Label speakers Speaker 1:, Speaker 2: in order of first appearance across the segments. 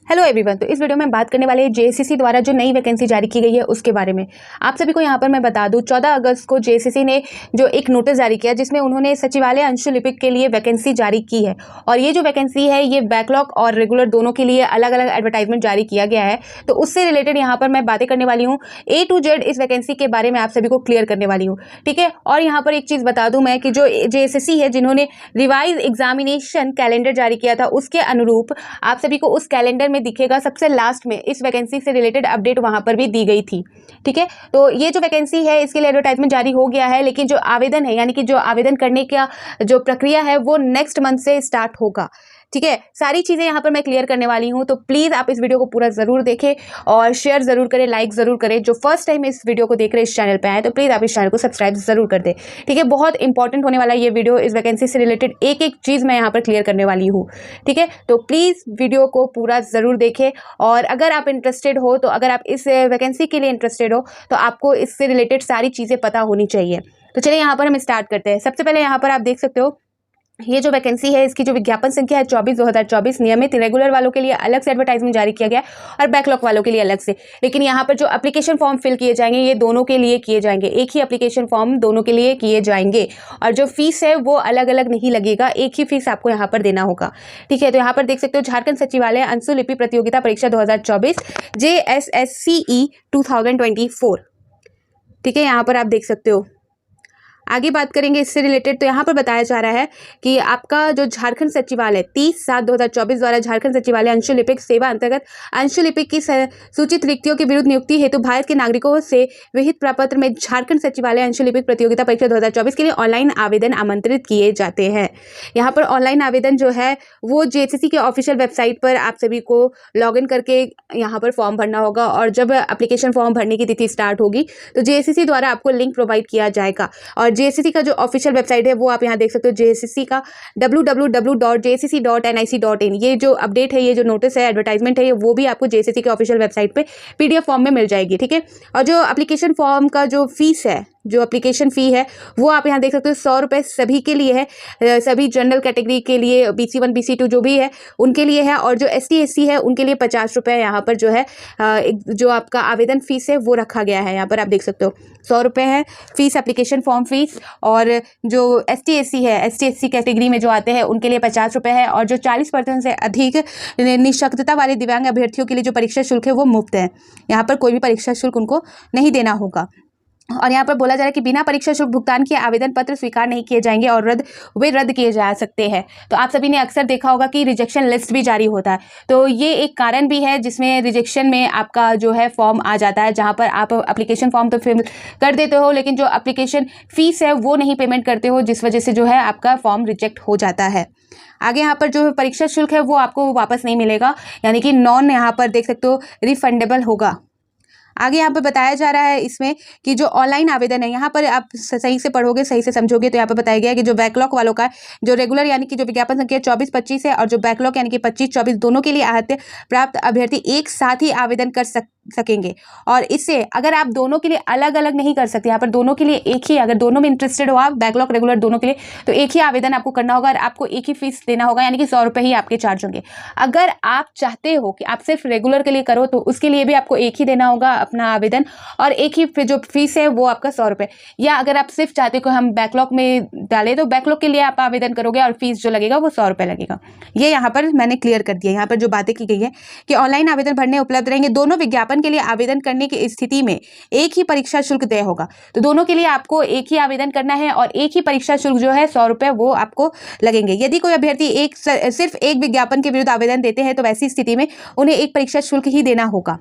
Speaker 1: Hello everyone. तो इस video में बात करने वाले हैं जेएसएससी द्वारा जो नई वैकेंसी जारी की गई है उसके बारे में। आप सभी को यहाँ पर मैं बता दूं 14 अगस्त को जेएसएससी ने जो एक नोटिस जारी किया जिसमें उन्होंने सचिवालय अंशु लिपिक के लिए वैकेंसी जारी की है। और ये जो वैकेंसी है ये बैकलॉग और रेगुलर दोनों के लिए अलग अलग एडवर्टाइजमेंट जारी किया गया है। तो उससे रिलेटेड यहाँ पर मैं बातें करने वाली हूँ, A to Z इस वैकेंसी के बारे में आप सभी को क्लियर करने वाली हूँ, ठीक है। और यहाँ पर एक चीज़ बता दूँ मैं कि जो जेएसएससी है जिन्होंने रिवाइज एग्जामिनेशन कैलेंडर जारी किया था उसके अनुरूप आप सभी को उस कैलेंडर में दिखेगा सबसे लास्ट में इस वैकेंसी से रिलेटेड अपडेट वहां पर भी दी गई थी, ठीक है। तो ये जो वैकेंसी है इसके लिए एडवर्टाइजमेंट जारी हो गया है, लेकिन जो आवेदन है यानी कि जो आवेदन करने का जो प्रक्रिया है वो नेक्स्ट मंथ से स्टार्ट होगा, ठीक है। सारी चीज़ें यहाँ पर मैं क्लियर करने वाली हूँ, तो प्लीज़ आप इस वीडियो को पूरा ज़रूर देखें और शेयर ज़रूर करें, लाइक ज़रूर करें। जो फर्स्ट टाइम इस वीडियो को देख रहे हैं इस चैनल पे आए तो प्लीज़ आप इस चैनल को सब्सक्राइब ज़रूर कर दें, ठीक है। बहुत इंपॉर्टेंट होने वाला ये वीडियो, इस वैकेंसी से रिलेटेड एक एक चीज़ मैं यहाँ पर क्लियर करने वाली हूँ, ठीक है। तो प्लीज़ वीडियो को पूरा ज़रूर देखें और अगर आप इंटरेस्टेड हो तो अगर आप इस वैकेंसी के लिए इंटरेस्टेड हो तो आपको इससे रिलेटेड सारी चीज़ें पता होनी चाहिए। तो चलिए यहाँ पर हम स्टार्ट करते हैं। सबसे पहले यहाँ पर आप देख सकते हो ये जो वैकेंसी है इसकी जो विज्ञापन संख्या है 24/2024 नियमित रेगुलर वालों के लिए अलग से एडवर्टाइजमेंट जारी किया गया और बैकलॉग वालों के लिए अलग से। लेकिन यहाँ पर जो एप्लीकेशन फॉर्म फिल किए जाएंगे ये दोनों के लिए किए जाएंगे, एक ही एप्लीकेशन फॉर्म दोनों के लिए किए जाएंगे और जो फीस है वो अलग अलग नहीं लगेगा, एक ही फीस आपको यहाँ पर देना होगा, ठीक है। तो यहाँ पर देख सकते हो झारखंड सचिवालय अंशु लिपि प्रतियोगिता परीक्षा 2024 JSSCE 2024, ठीक है। यहाँ पर आप देख सकते हो। आगे बात करेंगे इससे रिलेटेड, तो यहाँ पर बताया जा रहा है कि आपका जो झारखंड सचिवालय 30/7/2024 द्वारा झारखंड सचिवालय अंशु लिपिक सेवा अंतर्गत अंशु लिपिक की सूचित रिक्तियों के विरुद्ध नियुक्ति हेतु भारत के नागरिकों से विहित प्रपत्र में झारखंड सचिवालय अंशु लिपिक प्रतियोगिता परीक्षा 2024 के लिए ऑनलाइन आवेदन आमंत्रित किए जाते हैं। यहाँ पर ऑनलाइन आवेदन जो है वो जेएसएससी के ऑफिशियल वेबसाइट पर आप सभी को लॉग इन करके यहाँ पर फॉर्म भरना होगा और जब एप्लीकेशन फॉर्म भरने की तिथि स्टार्ट होगी तो जेएसएससी द्वारा आपको लिंक प्रोवाइड किया जाएगा। और जेएसएससी का जो ऑफिशियल वेबसाइट है वो आप यहाँ देख सकते हो, जेएसएससी का www.jssc.nic.in। ये जो अपडेट है, ये जो नोटिस है, एडवर्टाइजमेंट है, ये वो भी आपको जेएसएससी के ऑफिशियल वेबसाइट पे पीडीएफ फॉर्म में मिल जाएगी, ठीक है। और जो एप्लीकेशन फॉर्म का जो फीस है, जो एप्लीकेशन फ़ी है वो आप यहाँ देख सकते हो 100 रुपये सभी के लिए है, सभी जनरल कैटेगरी के लिए BC1 BC2 जो भी है उनके लिए है। और जो ST SC है उनके लिए 50 रुपये यहाँ पर जो है जो आपका आवेदन फ़ीस है वो रखा गया है। यहाँ पर आप देख सकते हो 100 रुपये है फीस, एप्लीकेशन फॉर्म फीस। और जो ST SC है, ST SC कैटेगरी में जो आते हैं उनके लिए 50 रुपये है। और जो 40% से अधिक निःशक्तता वाले दिव्यांग अभ्यर्थियों के लिए जो परीक्षा शुल्क है वो मुफ्त है, यहाँ पर कोई भी परीक्षा शुल्क उनको नहीं देना होगा। और यहाँ पर बोला जा रहा है कि बिना परीक्षा शुल्क भुगतान किए आवेदन पत्र स्वीकार नहीं किए जाएंगे और रद्द किए जा सकते हैं। तो आप सभी ने अक्सर देखा होगा कि रिजेक्शन लिस्ट भी जारी होता है, तो ये एक कारण भी है जिसमें रिजेक्शन में आपका जो है फॉर्म आ जाता है, जहाँ पर आप एप्लीकेशन फॉर्म तो फिल कर देते हो लेकिन जो एप्लीकेशन फ़ीस है वो नहीं पेमेंट करते हो, जिस वजह से जो है आपका फॉर्म रिजेक्ट हो जाता है। आगे यहाँ पर जो परीक्षा शुल्क है वो आपको वापस नहीं मिलेगा, यानी कि नॉन यहाँ पर देख सकते हो रिफंडेबल होगा। आगे यहाँ पर बताया जा रहा है इसमें कि जो ऑनलाइन आवेदन है, यहाँ पर आप सही से पढ़ोगे, सही से समझोगे तो यहाँ पर बताया गया है कि जो बैकलॉग वालों का जो रेगुलर यानी कि जो विज्ञापन संख्या 24-25 है और जो बैकलॉग यानी कि 25-24 दोनों के लिए आहत्य प्राप्त अभ्यर्थी एक साथ ही आवेदन कर सकेंगे। और इससे अगर आप दोनों के लिए अलग अलग नहीं कर सकते, यहाँ पर दोनों के लिए एक ही, अगर दोनों में इंटरेस्टेड हो आप बैकलॉग रेगुलर दोनों के लिए, तो एक ही आवेदन आपको करना होगा और आपको एक ही फीस देना होगा, यानी कि 100 रुपये ही आपके चार्ज होंगे। अगर आप चाहते हो कि आप सिर्फ रेगुलर के लिए करो तो उसके लिए भी आपको एक ही देना होगा अपना आवेदन और एक ही जो फीस है वो आपका 100 रुपये। या अगर आप सिर्फ चाहते हो कि हम बैकलॉग में डालें तो बैकलॉग के लिए आप आवेदन करोगे और फीस जो लगेगा वो 100 रुपये लगेगा। ये यहाँ पर मैंने क्लियर कर दिया। यहाँ पर जो बातें की गई है कि ऑनलाइन आवेदन भरने उपलब्ध रहेंगे, दोनों विज्ञापन के लिए आवेदन करने की स्थिति में एक ही परीक्षा शुल्क देय होगा। तो दोनों के लिए आपको एक ही आवेदन करना है और एक ही परीक्षा शुल्क जो है 100 रुपये वो आपको लगेंगे। यदि कोई अभ्यर्थी सिर्फ एक विज्ञापन के विरुद्ध आवेदन देते हैं तो वैसी स्थिति में उन्हें एक परीक्षा शुल्क ही देना होगा,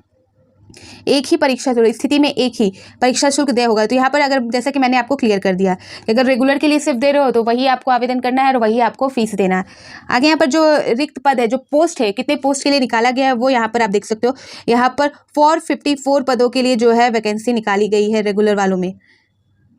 Speaker 1: एक ही परीक्षा स्थिति में एक ही परीक्षा शुल्क देय होगा। तो यहाँ पर अगर जैसा कि मैंने आपको क्लियर कर दिया कि अगर रेगुलर के लिए सिर्फ दे रहे हो तो वही आपको आवेदन करना है और वही आपको फीस देना है। आगे यहाँ पर जो रिक्त पद है, जो पोस्ट है, कितने पोस्ट के लिए निकाला गया है वो यहाँ पर आप देख सकते हो। यहाँ पर 454 पदों के लिए जो है वैकेंसी निकाली गई है रेगुलर वालों में।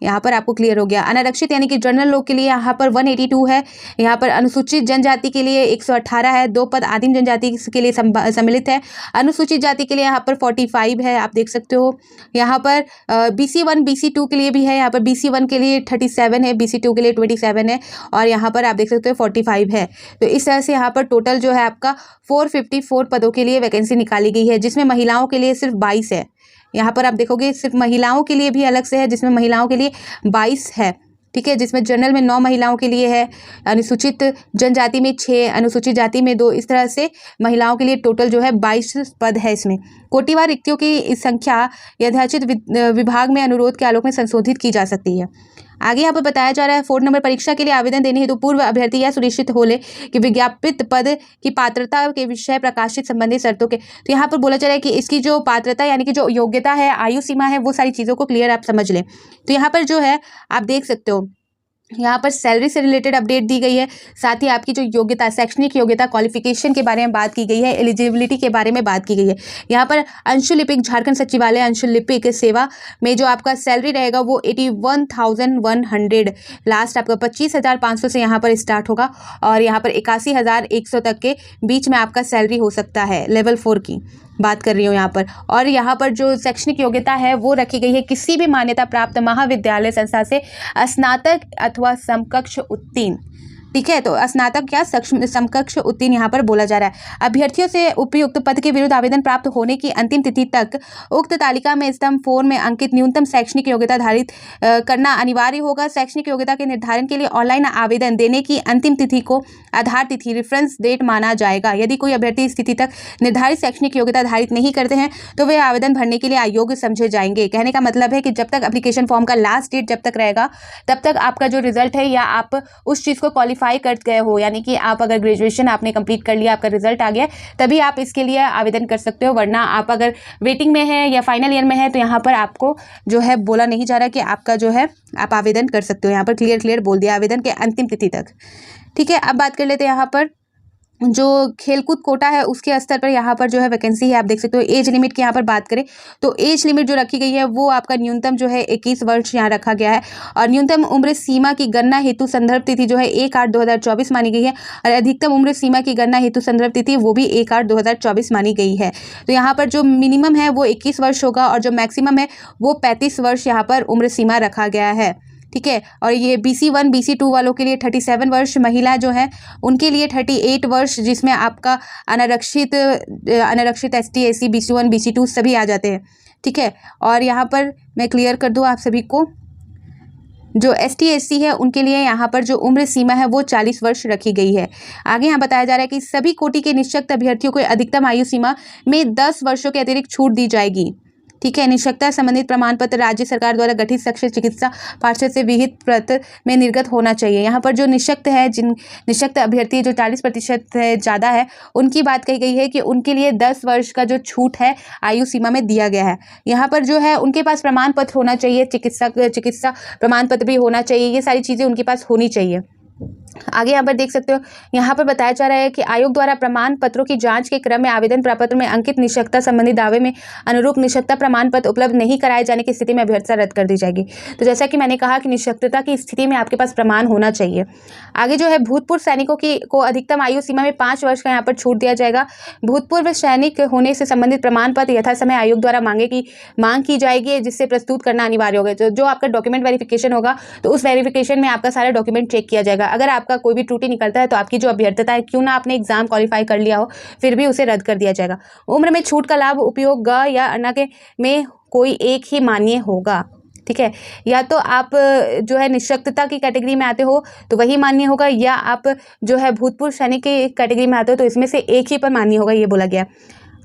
Speaker 1: यहाँ पर आपको क्लियर हो गया। अनारक्षित यानी कि जनरल लोग के लिए यहाँ पर 182 है। यहाँ पर अनुसूचित जनजाति के लिए 118 है। 2 पद आदिम जनजाति के लिए सम्मिलित है। अनुसूचित जाति के लिए यहाँ पर 45 है, आप देख सकते हो। यहाँ पर BC1 BC2 के लिए भी है। यहाँ पर BC1 के लिए 37 है, BC2 के लिए 27 है और यहाँ पर आप देख सकते हो 45 है। तो इस तरह से यहाँ पर टोटल जो है आपका 454 पदों के लिए वैकेंसी निकाली गई है, जिसमें महिलाओं के लिए सिर्फ 22 है। यहाँ पर आप देखोगे सिर्फ महिलाओं के लिए भी अलग से है, जिसमें महिलाओं के लिए 22 है, ठीक है। जिसमें जनरल में 9 महिलाओं के लिए है, अनुसूचित जनजाति में 6, अनुसूचित जाति में 2, इस तरह से महिलाओं के लिए टोटल जो है 22 पद है। इसमें कोटिवार रिक्तियों की संख्या यथाचित विभाग में अनुरोध के आलोक में संशोधित की जा सकती है। आगे यहाँ पर बताया जा रहा है 4 नंबर परीक्षा के लिए आवेदन देने हेतु पूर्व अभ्यर्थी यह सुनिश्चित हो ले कि विज्ञापित पद की पात्रता के विषय प्रकाशित संबंधित शर्तों के, तो यहाँ पर बोला जा रहा है कि इसकी जो पात्रता यानी कि जो योग्यता है, आयु सीमा है, वो सारी चीज़ों को क्लियर आप समझ लें। तो यहाँ पर जो है आप देख सकते हो, यहाँ पर सैलरी से रिलेटेड अपडेट दी गई है, साथ ही आपकी जो योग्यता, शैक्षणिक योग्यता, क्वालिफिकेशन के बारे में बात की गई है, एलिजिबिलिटी के बारे में बात की गई है। यहाँ पर अंशुलिपिक झारखंड सचिवालय अंशुलिपिक सेवा में जो आपका सैलरी रहेगा वो 81,100, लास्ट आपका 25,500 से यहाँ पर स्टार्ट होगा और यहाँ पर 81,100 तक के बीच में आपका सैलरी हो सकता है। लेवल 4 की बात कर रही हूँ यहाँ पर। और यहाँ पर जो शैक्षणिक योग्यता है वो रखी गई है किसी भी मान्यता प्राप्त महाविद्यालय संस्था से स्नातक अथवा समकक्ष उत्तीर्ण, ठीक है। तो स्नातक या समकक्ष उत्तीर्ण यहाँ पर बोला जा रहा है। अभ्यर्थियों से उपयुक्त पद के विरुद्ध आवेदन प्राप्त होने की अंतिम तिथि तक उक्त तालिका में स्तंभ 4 में अंकित न्यूनतम शैक्षणिक योग्यता धारित करना अनिवार्य होगा। शैक्षणिक योग्यता के निर्धारण के लिए ऑनलाइन आवेदन देने की अंतिम तिथि को आधार तिथि रेफरेंस डेट माना जाएगा। यदि कोई अभ्यर्थी इस तिथि तक निर्धारित शैक्षणिक योग्यता धारित नहीं करते हैं तो वे आवेदन भरने के लिए अयोग्य समझे जाएंगे। कहने का मतलब है कि जब तक एप्लीकेशन फॉर्म का लास्ट डेट जब तक रहेगा तब तक आपका जो रिजल्ट है या आप उस चीज़ को क्वालिफाई कर गए हो, यानी कि आप अगर ग्रेजुएशन आपने कंप्लीट कर लिया, आपका रिजल्ट आ गया, तभी आप इसके लिए आवेदन कर सकते हो। वरना आप अगर वेटिंग में है या फाइनल ईयर में है तो यहाँ पर आपको जो है बोला नहीं जा रहा कि आपका जो है आप आवेदन कर सकते हो। यहाँ पर क्लियर बोल दिया आवेदन के अंतिम तिथि तक, ठीक है। अब बात कर लेते हैं यहाँ पर जो खेलकूद कोटा है उसके स्तर पर यहाँ पर जो है वैकेंसी है, आप देख सकते हो। एज लिमिट की यहाँ पर बात करें तो एज लिमिट जो रखी गई है वो आपका न्यूनतम जो है 21 वर्ष यहाँ रखा गया है और न्यूनतम उम्र सीमा की गणना हेतु संदर्भ तिथि जो है 1/8/2024 मानी गई है और अधिकतम उम्र सीमा की गणना हेतु संदर्भ तिथि वो भी 1/8/2024 मानी गई है। तो यहाँ पर जो मिनिमम है वो 21 वर्ष होगा और जो मैक्सिमम है वो 35 वर्ष यहाँ पर उम्र सीमा रखा गया है, ठीक है। और ये BC1 BC2 वालों के लिए 37 वर्ष, महिला जो है उनके लिए 38 वर्ष, जिसमें आपका अनारक्षित ST SC BC1 BC2 सभी आ जाते हैं, ठीक है। और यहाँ पर मैं क्लियर कर दूँ आप सभी को, जो ST SC है उनके लिए यहाँ पर जो उम्र सीमा है वो 40 वर्ष रखी गई है। आगे यहाँ बताया जा रहा है कि सभी कोटि के निःशक्त अभ्यर्थियों को अधिकतम आयु सीमा में 10 वर्षों के अतिरिक्त छूट दी जाएगी, ठीक है। निःशक्तता संबंधित प्रमाण पत्र राज्य सरकार द्वारा गठित शैक्षिक चिकित्सा पार्षद से विहित पत्र में निर्गत होना चाहिए। यहाँ पर जो निःशक्त है, जिन निःशक्त अभ्यर्थी जो 40% है ज़्यादा है, उनकी बात कही गई है कि उनके लिए 10 वर्ष का जो छूट है आयु सीमा में दिया गया है। यहाँ पर जो है उनके पास प्रमाण पत्र होना चाहिए, चिकित्सा प्रमाण पत्र भी होना चाहिए, ये सारी चीज़ें उनके पास होनी चाहिए। आगे यहाँ पर देख सकते हो, यहाँ पर बताया जा रहा है कि आयोग द्वारा प्रमाण पत्रों की जांच के क्रम में आवेदन प्रपत्र में अंकित निःशक्तता संबंधी दावे में अनुरूप निःशक्तता प्रमाण पत्र उपलब्ध नहीं कराए जाने की स्थिति में अभ्यर्थता रद्द कर दी जाएगी। तो जैसा कि मैंने कहा कि निःशक्तता की स्थिति में आपके पास प्रमाण होना चाहिए। आगे जो है भूतपूर्व सैनिकों को अधिकतम आयु सीमा में 5 वर्ष का यहाँ पर छूट दिया जाएगा। भूतपूर्व सैनिक होने से संबंधित प्रमाण पत्र यथा समय आयोग द्वारा मांग की जाएगी, जिससे प्रस्तुत करना अनिवार्य होगा। जो आपका डॉक्यूमेंट वेरिफिकेशन होगा तो उस वेरिफिकेशन में आपका सारा डॉक्यूमेंट चेक किया जाएगा। अगर आपका कोई भी त्रुटि निकलता है तो आपकी जो अभ्यर्थता है, क्यों ना आपने एग्जाम क्वालिफाई कर लिया हो, फिर भी उसे रद्द कर दिया जाएगा। उम्र में छूट का लाभ उपयोग ग या अन्य के में कोई एक ही मान्य होगा, ठीक है। या तो आप जो है निःशक्तता की कैटेगरी में आते हो तो वही मान्य होगा, या आप जो है भूतपूर्व सैनिक की कैटेगरी में आते हो तो इसमें से एक ही पर मान्य होगा, ये बोला गया।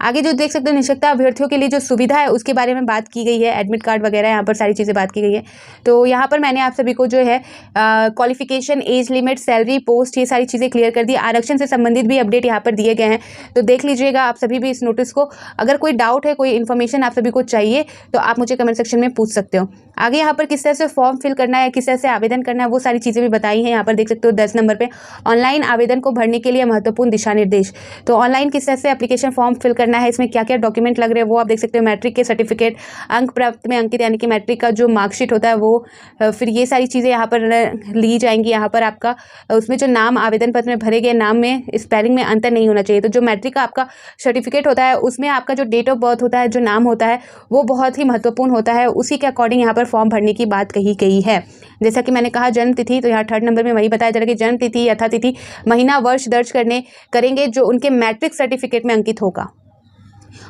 Speaker 1: आगे जो देख सकते हो निःशक्तता अभ्यर्थियों के लिए जो सुविधा है उसके बारे में बात की गई है, एडमिट कार्ड वगैरह यहाँ पर सारी चीज़ें बात की गई है। तो यहाँ पर मैंने आप सभी को जो है qualification, age limit, salary, post, ये सारी चीज़ें क्लियर कर दी। आरक्षण से संबंधित भी अपडेट यहाँ पर दिए गए हैं, तो देख लीजिएगा आप सभी भी इस नोटिस को। अगर कोई डाउट है, कोई इन्फॉर्मेशन आप सभी को चाहिए तो आप मुझे कमेंट सेक्शन में पूछ सकते हो। आगे यहाँ पर किस तरह से फॉर्म फिल करना है, किस तरह से आवेदन करना है, वो सारी चीज़ें भी बताई हैं। यहाँ पर देख सकते हो 10 नंबर पर ऑनलाइन आवेदन को भरने के लिए महत्वपूर्ण दिशा निर्देश। तो ऑनलाइन किस तरह से एप्लीकेशन फॉर्म फिल करना करना है, इसमें क्या क्या डॉक्यूमेंट लग रहे हैं वो आप देख सकते हो। मैट्रिक के सर्टिफिकेट, अंक प्राप्त में अंकित यानी कि मैट्रिक का जो मार्कशीट होता है वो, फिर ये सारी चीज़ें यहाँ पर ली जाएंगी। यहाँ पर आपका उसमें जो नाम आवेदन पत्र में भरे गए नाम में स्पेलिंग में अंतर नहीं होना चाहिए। तो जो मैट्रिक का आपका सर्टिफिकेट होता है उसमें आपका जो डेट ऑफ बर्थ होता है, जो नाम होता है वो बहुत ही महत्वपूर्ण होता है। उसी के अकॉर्डिंग यहाँ पर फॉर्म भरने की बात कही गई है। जैसा कि मैंने कहा जन्म तिथि, तो यहाँ 3rd नंबर में वही बताया जा रहा है कि जन्म तिथि, यथातिथि, महीना, वर्ष दर्ज करेंगे जो उनके मैट्रिक सर्टिफिकेट में अंकित होगा।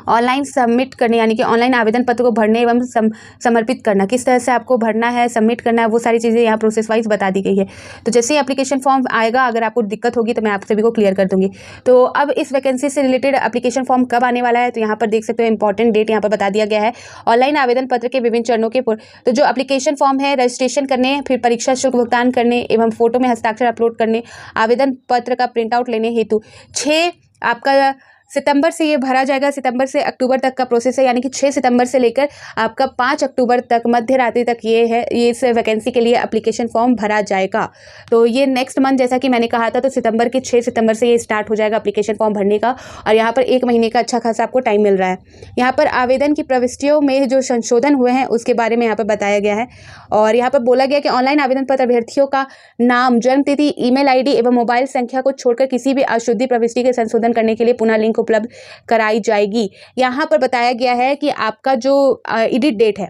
Speaker 1: ऑनलाइन सबमिट करने यानी कि ऑनलाइन आवेदन पत्र को भरने एवं समर्पित करना, किस तरह से आपको भरना है, सबमिट करना है, वो सारी चीज़ें यहाँ प्रोसेस वाइज बता दी गई है। तो जैसे ही एप्लीकेशन फॉर्म आएगा, अगर आपको दिक्कत होगी तो मैं आप सभी को क्लियर कर दूंगी। तो अब इस वैकेंसी से रिलेटेड एप्लीकेशन फॉर्म कब आने वाला है, तो यहाँ पर देख सकते हो इंपॉर्टेंट डेट यहाँ पर बता दिया गया है। ऑनलाइन आवेदन पत्र के विभिन्न चरणों के तो जो एप्लीकेशन फॉर्म है, रजिस्ट्रेशन करने, फिर परीक्षा शुल्क भुगतान करने एवं फोटो में हस्ताक्षर अपलोड करने, आवेदन पत्र का प्रिंट आउट लेने हेतु 6 आपका सितंबर से ये भरा जाएगा। सितंबर से अक्टूबर तक का प्रोसेस है, यानी कि 6 सितंबर से लेकर आपका 5 अक्टूबर तक मध्य रात्रि तक ये इस वैकेंसी के लिए एप्लीकेशन फॉर्म भरा जाएगा। तो ये नेक्स्ट मंथ, जैसा कि मैंने कहा था, तो 6 सितंबर से ये स्टार्ट हो जाएगा एप्लीकेशन फॉर्म भरने का। और यहाँ पर 1 महीने का अच्छा खासा आपको टाइम मिल रहा है। यहाँ पर आवेदन की प्रविष्टियों में जो संशोधन हुए हैं उसके बारे में यहाँ पर बताया गया है। और यहाँ पर बोला गया कि ऑनलाइन आवेदन पत्र अभ्यर्थियों का नाम, जन्म तिथि, ईमेल आईडी एवं मोबाइल संख्या को छोड़कर किसी भी अशुद्धि प्रविष्टि के संशोधन करने के लिए पुनः लिंक उपलब्ध कराई जाएगी। यहाँ पर बताया गया है कि आपका जो एडिट डेट है,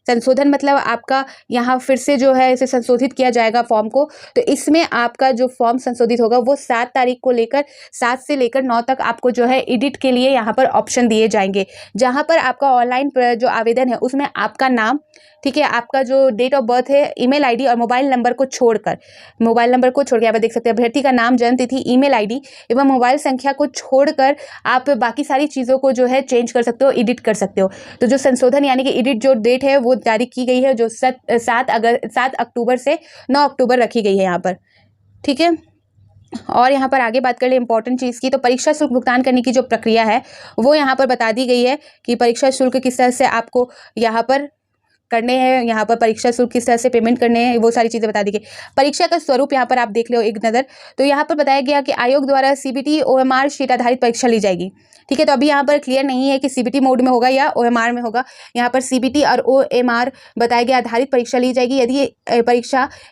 Speaker 1: संशोधन मतलब आपका यहाँ फिर से जो है इसे संशोधित किया जाएगा फॉर्म को। तो इसमें आपका जो फॉर्म संशोधित होगा वो 7 तारीख को लेकर 7 से लेकर 9 तक आपको जो है एडिट के लिए यहाँ पर ऑप्शन दिए जाएंगे, जहाँ पर आपका ऑनलाइन जो आवेदन है उसमें आपका नाम, ठीक है, आपका जो डेट ऑफ बर्थ है, ईमेल आईडी और मोबाइल नंबर को छोड़कर यहाँ पर देख सकते हैं अभ्यर्थी का नाम, जन्म तिथि, ईमेल आईडी एवं मोबाइल संख्या को छोड़कर आप बाकी सारी चीज़ों को जो है चेंज कर सकते हो, एडिट कर सकते हो। तो जो संशोधन यानी कि एडिट जो डेट है वो जारी की गई है, जो 7 अक्टूबर से 9 अक्टूबर रखी गई है यहाँ पर, ठीक है। और यहाँ पर आगे बात कर ले इंपॉर्टेंट चीज़ की, तो परीक्षा शुल्क भुगतान करने की जो प्रक्रिया है वो यहाँ पर बता दी गई है कि परीक्षा शुल्क किस तरह से आपको यहाँ पर करने हैं, यहाँ पर परीक्षा शुल्क किस तरह से पेमेंट करने हैं, वो सारी चीज़ें बता दी गई। परीक्षा का स्वरूप यहाँ पर आप देख लो एक नज़र, तो यहाँ पर बताया गया कि आयोग द्वारा CBT OMR शीट आधारित परीक्षा ली जाएगी, ठीक है। तो अभी यहाँ पर क्लियर नहीं है कि CBT मोड में होगा या OMR में होगा। यहाँ पर CBT और OMR बताया गया आधारित परीक्षा ली जाएगी।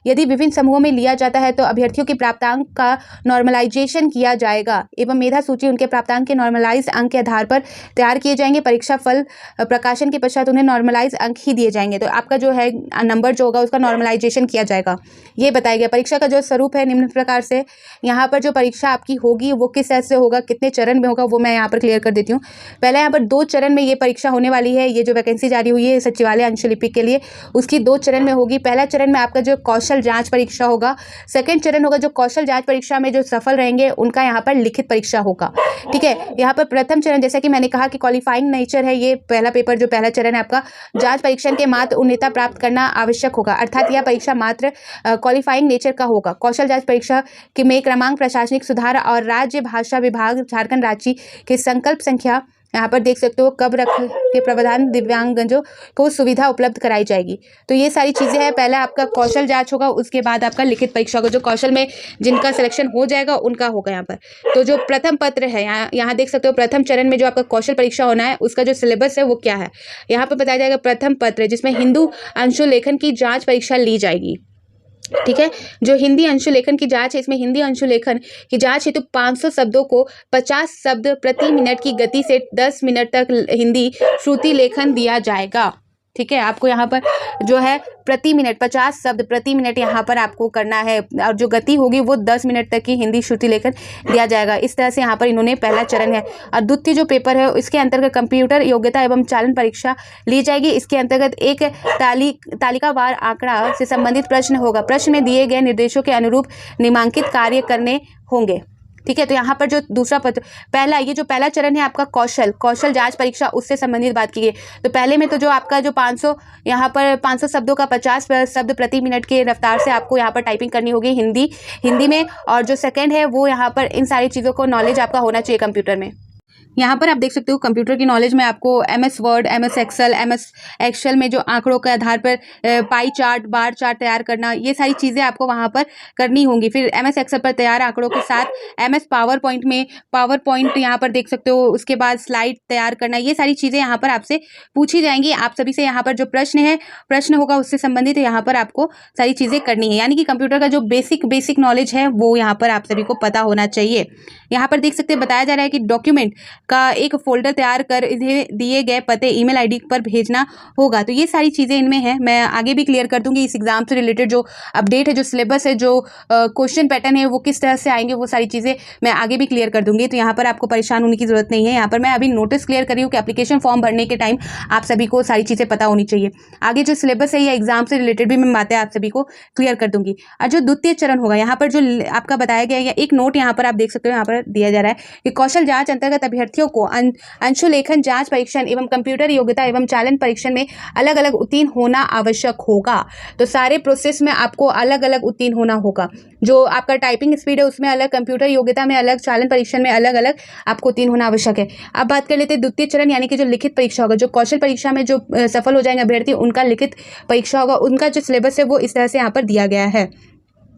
Speaker 1: यदि विभिन्न समूहों में लिया जाता है तो अभ्यर्थियों के प्राप्तांक का नॉर्मलाइजेशन किया जाएगा एवं मेधा सूची उनके प्राप्तांक के नॉर्मलाइज अंक के आधार पर तैयार किए जाएंगे। परीक्षा फल प्रकाशन के पश्चात उन्हें नॉर्मलाइज अंक ही दिए जाएंगे। तो आपका जो है नंबर जो होगा उसका नॉर्मलाइजेशन किया जाएगा, ये बताया गया। परीक्षा का जो स्वरूप है निम्न प्रकार से, यहाँ पर जो परीक्षा आपकी होगी वो किस तरह से होगा, कितने चरण में होगा, वो मैं यहाँ पर क्लियर कर देती हूँ। पहले यहाँ पर 2 चरण में ये परीक्षा होने वाली है। ये जो वैकेंसी जारी हुई है सचिवालय अंशुलिपिक के लिए, उसकी 2 चरण में होगी। पहला चरण में आपका जो कौशल जांच परीक्षा होगा, सेकंड चरण होगा जो कौशल जांच परीक्षा में जो सफल रहेंगे उनका यहाँ पर लिखित परीक्षा होगा, ठीक है। यहाँ पर प्रथम चरण, जैसा कि मैंने कहा कि क्वालिफाइंग नेचर है, ये पहला पेपर जो पहला चरण है आपका, जांच परीक्षण के मात्र उन्नता प्राप्त करना आवश्यक होगा, अर्थात यह परीक्षा मात्र क्वालिफाइंग नेचर का होगा। कौशल जांच परीक्षा के में क्रमांक, प्रशासनिक सुधार और राज्य भाषा विभाग झारखंड राज्य के संकल्प संख्या यहाँ पर देख सकते हो कब रख के प्रावधान दिव्यांगजनों को सुविधा उपलब्ध कराई जाएगी। तो ये सारी चीज़ें हैं। पहले आपका कौशल जांच होगा, उसके बाद आपका लिखित परीक्षा होगा। जो कौशल में जिनका सिलेक्शन हो जाएगा उनका होगा यहाँ पर। तो जो प्रथम पत्र है यहाँ देख सकते हो, प्रथम चरण में जो आपका कौशल परीक्षा होना है उसका जो सिलेबस है वो क्या है यहाँ पर बताया जाएगा। प्रथम पत्र जिसमें हिंदू अंशुलेखन की जाँच परीक्षा ली जाएगी, ठीक है। जो हिंदी अंशुलेखन की जांच है, इसमें हिंदी अंशुलेखन की जांच हेतु 500 शब्दों को 50 शब्द प्रति मिनट की गति से 10 मिनट तक हिंदी श्रुति लेखन दिया जाएगा, ठीक है। आपको यहाँ पर जो है प्रति मिनट 50 शब्द प्रति मिनट यहाँ पर आपको करना है, और जो गति होगी वो 10 मिनट तक की हिंदी श्रुति लेखन दिया जाएगा। इस तरह से यहाँ पर इन्होंने पहला चरण है। और द्वितीय जो पेपर है इसके अंतर्गत कंप्यूटर योग्यता एवं चालन परीक्षा ली जाएगी। इसके अंतर्गत एक तालिकावार आंकड़ा से संबंधित प्रश्न होगा। प्रश्न में दिए गए निर्देशों के अनुरूप निम्नांकित कार्य करने होंगे, ठीक है। तो यहाँ पर जो दूसरा पत्र, पहला ये जो पहला चरण है आपका कौशल जांच परीक्षा, उससे संबंधित बात की गई। तो पहले में तो जो आपका जो 500 यहाँ पर 500 शब्दों का 50 शब्द प्रति मिनट के रफ्तार से आपको यहाँ पर टाइपिंग करनी होगी हिंदी में। और जो सेकंड है वो यहाँ पर इन सारी चीज़ों को नॉलेज आपका होना चाहिए कंप्यूटर में। यहाँ पर आप देख सकते हो कंप्यूटर की नॉलेज में आपको MS वर्ड, MS एक्सेल में जो आंकड़ों के आधार पर पाई चार्ट, बार चार्ट तैयार करना, ये सारी चीज़ें आपको वहाँ पर करनी होंगी। फिर MS एक्सेल पर तैयार आंकड़ों के साथ MS पावर पॉइंट में पावर पॉइंट यहाँ पर देख सकते हो, उसके बाद स्लाइड तैयार करना, ये सारी चीज़ें यहाँ पर आपसे पूछी जाएंगी। आप सभी से यहाँ पर जो प्रश्न होगा उससे संबंधित यहाँ पर आपको सारी चीज़ें करनी है। यानी कि कंप्यूटर का जो बेसिक नॉलेज है वो यहाँ पर आप सभी को पता होना चाहिए। यहाँ पर देख सकते हैं बताया जा रहा है कि डॉक्यूमेंट का एक फोल्डर तैयार कर इन्हें दिए गए पते ईमेल आईडी पर भेजना होगा। तो ये सारी चीज़ें इनमें है, मैं आगे भी क्लियर कर दूंगी। इस एग्जाम से रिलेटेड जो अपडेट है, जो सिलेबस है, जो क्वेश्चन पैटर्न है, वो किस तरह से आएंगे, वो सारी चीज़ें मैं आगे भी क्लियर कर दूंगी। तो यहाँ पर आपको परेशान होने की जरूरत नहीं है। यहाँ पर मैं अभी नोटिस क्लियर कर रही हूँ कि एप्लीकेशन फॉर्म भरने के टाइम आप सभी को सारी चीज़ें पता होनी चाहिए। आगे जो सिलेबस है या एग्जाम से रिलेटेड भी मैं बातें आप सभी को क्लियर कर दूंगी। और जो द्वितीय चरण होगा, यहाँ पर जो आपका बताया गया है, एक नोट यहाँ पर आप देख सकते हो, यहाँ पर दिया जा रहा है कि कौशल जांच अंतर्गत अभ्यर्थियों को अंशुलेखन जांच परीक्षण एवं कंप्यूटर योग्यता एवं चालन परीक्षण में अलग अलग उत्तीर्ण होना आवश्यक होगा। तो सारे प्रोसेस में आपको अलग अलग उत्तीर्ण होना होगा। जो आपका टाइपिंग स्पीड है उसमें अलग, कंप्यूटर योग्यता में अलग, चालन परीक्षण में अलग अलग आपको उत्तीर्ण होना आवश्यक है। अब बात कर लेते हैं द्वितीय चरण, यानी कि जो लिखित परीक्षा होगा, जो कौशल परीक्षा में जो सफल हो जाएंगे अभ्यर्थी, उनका लिखित परीक्षा होगा। उनका जो सिलेबस है वो इस तरह से यहाँ पर दिया गया है।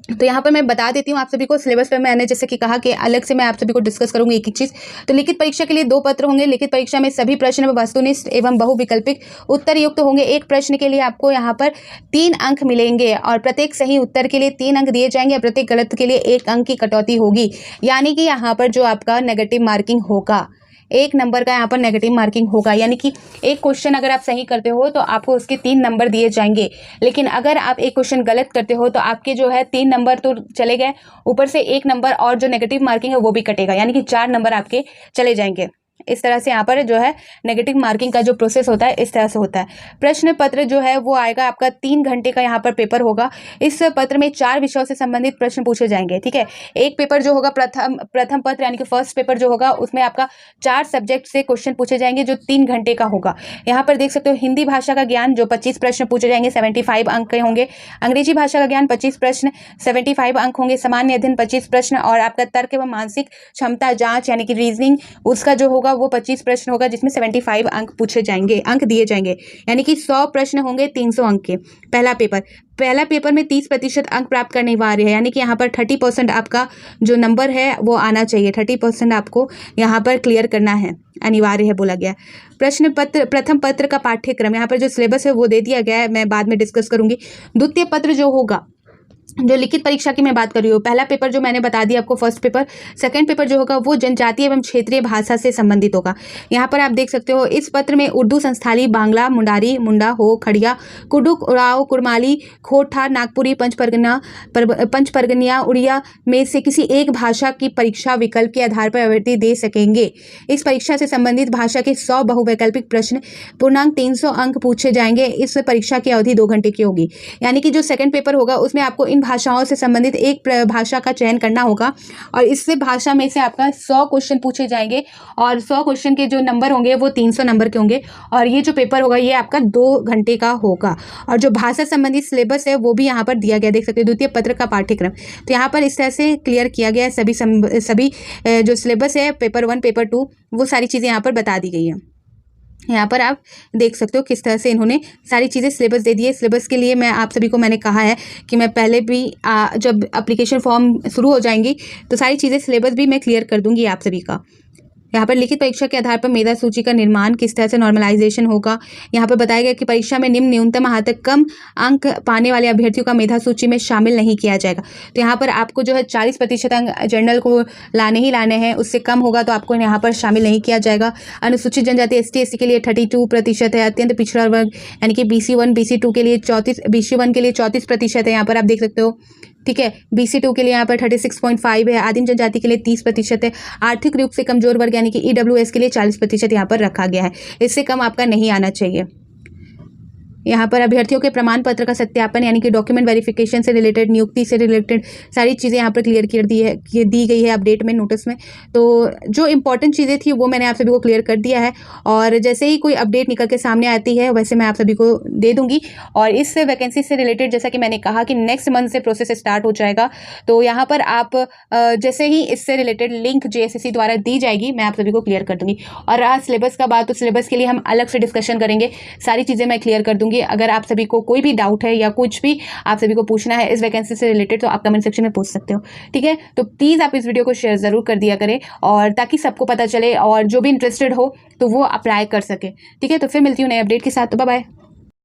Speaker 1: तो यहाँ पर मैं बता देती हूँ आप सभी को सिलेबस पे। मैंने जैसे कि कहा कि अलग से मैं आप सभी को डिस्कस करूंगी एक एक चीज़। तो लिखित परीक्षा के लिए 2 पत्र होंगे। लिखित परीक्षा में सभी प्रश्न वस्तुनिष्ठ एवं बहुविकल्पिक उत्तर युक्त होंगे। एक प्रश्न के लिए आपको यहाँ पर 3 अंक मिलेंगे और प्रत्येक सही उत्तर के लिए 3 अंक दिए जाएंगे और प्रत्येक गलत के लिए 1 अंक की कटौती होगी। यानी कि यहाँ पर जो आपका नेगेटिव मार्किंग होगा, 1 नंबर का यहाँ पर नेगेटिव मार्किंग होगा। यानी कि एक क्वेश्चन अगर आप सही करते हो तो आपको उसके 3 नंबर दिए जाएंगे। लेकिन अगर आप एक क्वेश्चन गलत करते हो तो आपके जो है 3 नंबर तो चले गए, ऊपर से 1 नंबर और जो नेगेटिव मार्किंग है वो भी कटेगा। यानी कि 4 नंबर आपके चले जाएंगे। इस तरह से यहाँ पर जो है नेगेटिव मार्किंग का जो प्रोसेस होता है इस तरह से होता है। प्रश्न पत्र जो है वो आएगा आपका 3 घंटे का यहाँ पर पेपर होगा। इस पत्र में 4 विषयों से संबंधित प्रश्न पूछे जाएंगे। ठीक है, एक पेपर जो होगा प्रथम पत्र यानी कि फर्स्ट पेपर जो होगा उसमें आपका 4 सब्जेक्ट से क्वेश्चन पूछे जाएंगे जो 3 घंटे का होगा। यहाँ पर देख सकते हो हिंदी भाषा का ज्ञान जो 25 प्रश्न पूछे जाएंगे, 75 अंक के होंगे। अंग्रेजी भाषा का ज्ञान 25 प्रश्न, 75 अंक होंगे। सामान्य अध्ययन 25 प्रश्न और आपका तर्क एवं मानसिक क्षमता जांच यानी कि रीजनिंग उसका जो होगा वो 25 प्रश्न होगा, जिसमें 75 अंक पूछे जाएंगे, अंक दिए जाएंगे। यानी कि 100 प्रश्न होंगे 300 अंक के। पहला पेपर में 30% अंक प्राप्त करने वाले हैं। यानी कि यहाँ पर 30% आपका जो नंबर है वो आना चाहिए। 30% आपको यहाँ पर क्लियर करना है, अनिवार्य है बोला गया। प्रथम पत्र का पाठ्यक्रम, यहाँ पर जो सिलेबस है वो दे दिया गया है, मैं बाद में डिस्कस करूंगी। द्वितीय पत्र जो होगा, जो लिखित परीक्षा की मैं बात कर रही हूँ, पहला पेपर जो मैंने बता दिया आपको फर्स्ट पेपर। सेकंड पेपर जो होगा वो जनजातीय एवं क्षेत्रीय भाषा से संबंधित होगा। यहाँ पर आप देख सकते हो इस पत्र में उर्दू, संस्थाली, बांग्ला, मुंडारी, मुंडा, हो, खड़िया, कुडुक, उराव, कुरमाली, खोटा, नागपुरी, पंचपरगनिया, उड़िया में से किसी एक भाषा की परीक्षा विकल्प के आधार पर अभ्यर्थी दे सकेंगे। इस परीक्षा से संबंधित भाषा के 100 बहुवैकल्पिक प्रश्न पूर्णांक 300 अंक पूछे जाएंगे। इस परीक्षा की अवधि 2 घंटे की होगी। यानी कि जो सेकंड पेपर होगा उसमें आपको इन भाषाओं से संबंधित एक भाषा का चयन करना होगा और इससे भाषा में से आपका 100 क्वेश्चन पूछे जाएंगे और 100 क्वेश्चन के जो नंबर होंगे वो 300 नंबर के होंगे और ये जो पेपर होगा ये आपका 2 घंटे का होगा। और जो भाषा संबंधित सिलेबस है वो भी यहाँ पर दिया गया, देख सकते हैं द्वितीय पत्र का पाठ्यक्रम। तो यहाँ पर इस तरह से क्लियर किया गया है सभी जो सिलेबस है, पेपर 1 पेपर 2 वो सारी चीज़ें यहाँ पर बता दी गई हैं। यहाँ पर आप देख सकते हो किस तरह से इन्होंने सारी चीज़ें सिलेबस दे दी है। सिलेबस के लिए मैं आप सभी को मैंने कहा है कि मैं पहले भी जब एप्लीकेशन फॉर्म शुरू हो जाएंगी तो सारी चीज़ें सिलेबस भी मैं क्लियर कर दूंगी आप सभी का। यहाँ पर लिखित परीक्षा के आधार पर मेधा सूची का निर्माण, किस तरह से नॉर्मलाइजेशन होगा। यहाँ पर बताया गया कि परीक्षा में न्यूनतम कम अंक पाने वाले अभ्यर्थियों का मेधा सूची में शामिल नहीं किया जाएगा। तो यहाँ पर आपको जो है 40% अंक जनरल को लाने ही लाने हैं, उससे कम होगा तो आपको यहाँ पर शामिल नहीं किया जाएगा। अनुसूचित जनजाति ST/SC के लिए 32% है। अत्यंत पिछड़ा वर्ग यानी कि BC1 BC2 के लिए 34 के लिए 34% है। यहाँ पर आप देख सकते हो। ठीक है, BC2 के लिए यहाँ पर 36.5 है। आदिम जनजाति के लिए 30% है। आर्थिक रूप से कमजोर वर्ग यानी कि EWS के लिए 40% यहाँ पर रखा गया है। इससे कम आपका नहीं आना चाहिए। यहाँ पर अभ्यर्थियों के प्रमाण पत्र का सत्यापन यानी कि डॉक्यूमेंट वेरिफिकेशन से रिलेटेड, नियुक्ति से रिलेटेड सारी चीज़ें यहाँ पर क्लियर कर दी गई है अपडेट में, नोटिस में। तो जो इंपॉर्टेंट चीज़ें थी वो मैंने आप सभी को क्लियर कर दिया है, और जैसे ही कोई अपडेट निकल के सामने आती है वैसे मैं आप सभी को दे दूंगी। और इस वैकेंसी से रिलेटेड जैसा कि मैंने कहा कि नेक्स्ट मंथ से प्रोसेस स्टार्ट हो जाएगा, तो यहाँ पर आप जैसे ही इससे रिलेटेड लिंक JSSC द्वारा दी जाएगी मैं आप सभी को क्लियर कर दूंगी। और रहा सिलेबस का बात, तो सिलेबस के लिए हम अलग से डिस्कशन करेंगे, सारी चीज़ें मैं क्लियर कर दूंगी। अगर आप सभी को कोई भी डाउट है या कुछ भी आप सभी को पूछना है इस वैकेंसी से रिलेटेड तो आप कमेंट सेक्शन में पूछ सकते हो, ठीक है। तो प्लीज़ आप इस वीडियो को शेयर ज़रूर कर दिया करें, और ताकि सबको पता चले और जो भी इंटरेस्टेड हो तो वो अप्लाई कर सके, ठीक है। तो फिर मिलती हूँ नए अपडेट के साथ, तो बाय बाय।